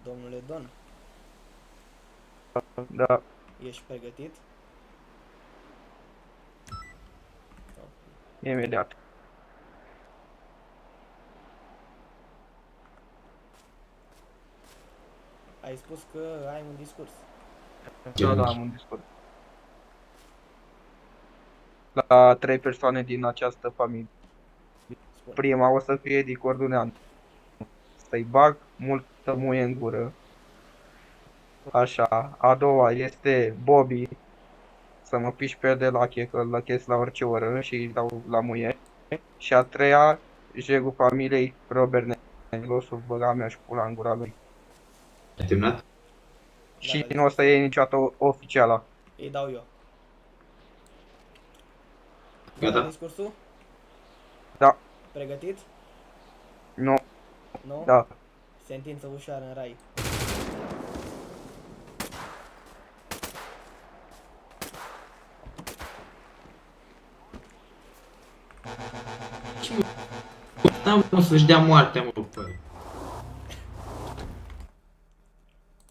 Domnule Don, Da. ești pregătit? Imediat. Ai spus că ai un discurs. Da, am un discurs. La 3 persoane din această familie. Spune. Prima o să fie Edi Corduneanu. Să-i bag multă muie în gură. Așa. A doua este Bobby. Să mă piși pe el de lache, că îl lăchesc la orice oră și îi dau la muie. Și a treia, jegul familiei Robert Negru, o să băga mea și pula în gura lui. Ai terminat? Și Gata, nu o să iei niciodată oficiala. îi dau eu. Gata Gata? discursul? Da. Pregătit? Nu. Nu? Da. Sentință ușoară în rai. N-am cum să-și dea moartea, mă, pe